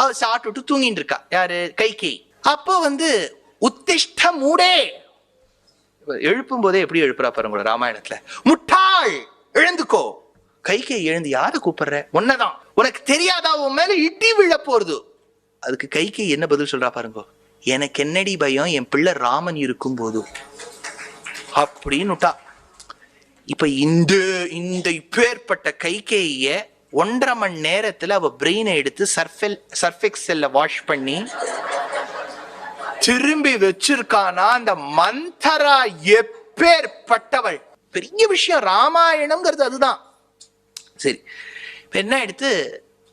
அவ சாப்பிட்டுட்டு தூங்கிட்டு இருக்கா. யாரு? கைகேயி. அப்போ உத்திஷ்ட மூடே, எழுப்பும் போதே எப்படி எழுப்புறா பாருங்க ராமாயணத்துல. முட்டாள் எழுந்துக்கோ. கைகேயி எழுந்து, யார கூப்பிடுற? ஒன்னதான். உனக்கு தெரியாதா உன் மேல இடி விழ போறது? அதுக்கு கைகேயி என்ன பதில் சொல்றா பாருங்க. எனக்கு என்னடி பயம், என் பிள்ளை ராமன் இருக்கும் போது அப்படின்னுட்டா. இப்ப இந்த இப்பேற்பட்ட கைகேய 1.5 மணி நேரத்துல அவ பிரெயினை எடுத்து சர்ஃபெக்செல்ல வாஷ் பண்ணி திரும்பி வச்சிருக்கானா. அந்த மந்தரா எப்பேற்பட்டவள்! பெரிய விஷயம். ராமாயணம்ங்கிறது அதுதான். சரி, இப்ப என்ன எடுத்து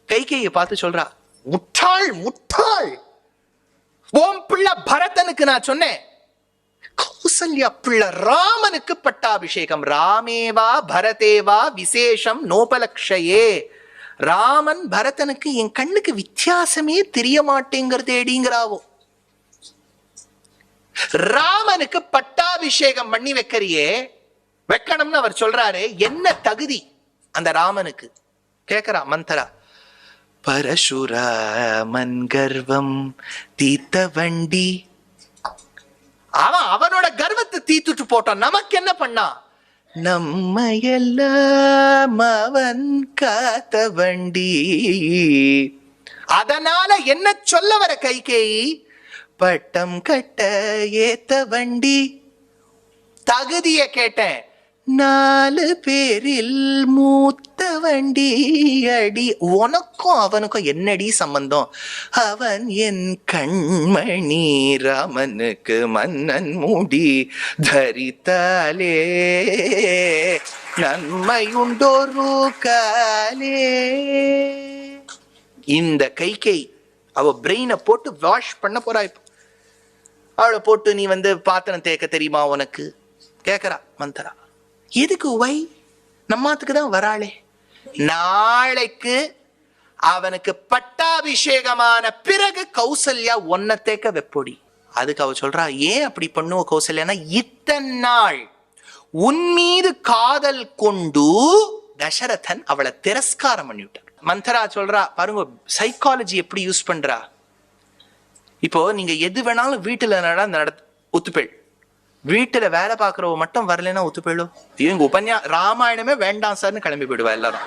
கைகேயை பார்த்து சொல்றா, முட்டாள் முட்டாள், ஓம் பிள்ளை பரதனுக்கு நான் சொன்னேன், கௌசல்யா பிள்ளை ராமனுக்கு பட்டாபிஷேகம். ராமேவா பரதேவா விசேஷம் நோபலக்ஷயே. ராமன் பரதனுக்கு என் கண்ணுக்கு வித்தியாசமே தெரிய மாட்டேங்கிறதேடிங்கிறாவோ. ராமனுக்கு பட்டாபிஷேகம் பண்ணி வைக்கிறியே, வைக்கணும்னு அவர் சொல்றாரு. என்ன தகுதி அந்த ராமனுக்கு? கேக்குறா மந்தரா. பரசுராமன் கர்வம் தீத்த வண்டி. அவனோட கர்வத்தை தீத்துட்டு போட்டான். நமக்கு என்ன பண்ணா? நம்மையெல்லாம் அவன் காத்த வண்டி. அதனால என்ன சொல்ல வர கைகேயி? பட்டம் கட்ட ஏத்த வண்டி. தகுதிய கேட்டேன். 4 பேரில் மூத்த வண்டி அடி. உனக்கும் அவனுக்கும் என்னடி சம்பந்தம்? அவன் என் கண்மணி, ராமனுக்கு மன்னன் மூடி தரித்தாலே நன்மை உண்டோரு காலே. இந்த கைகேயி அவ பிரெயினை போட்டு வாஷ் பண்ண போறா. இப்போ அவளை போட்டு நீ பாத்திரம் தேக்க தெரியுமா உனக்கு கேக்குறா மந்தரா. எதுக்கு? வை நம்மாத்துக்கு தான் வராளே. நாளைக்கு அவனுக்கு பட்டாபிஷேகமான பிறகு கௌசல்யா ஒன்ன தேக்க வெப்பொடி. அதுக்கு அவ சொல்றா, ஏன் அப்படி பண்ணுவ கௌசல்யானா, இத்தனை நாள் உன் மீது காதல் கொண்டு தசரதன் அவளை திரஸ்காரம் பண்ணிவிட்டான். மந்தரா சொல்றா பாருங்க சைக்காலஜி எப்படி யூஸ் பண்றா. இப்போ நீங்க எது வேணாலும் வீட்டுல ஒத்துப்பேள், வீட்டுல வேலை பாக்குறவ மட்டும் வரலன்னா ஒத்துப்பேளும். இவங்க ராமாயணமே வேண்டாம் சார்னு கிளம்பி போயிடுவா எல்லாரும்.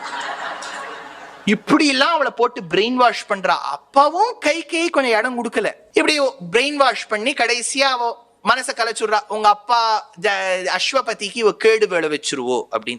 இப்படி எல்லாம் அவளை போட்டு பிரெயின் வாஷ் பண்றா. அப்பாவும் கைகேயி கொஞ்சம் இடம் கொடுக்கல. இப்படி பிரெயின் வாஷ் பண்ணி கடைசியா அவ மனசை கலைச்சுடுறா. உங்க அப்பா அஸ்வபதிக்கு கேடு வேலை வச்சிருவோ அப்படின்னு.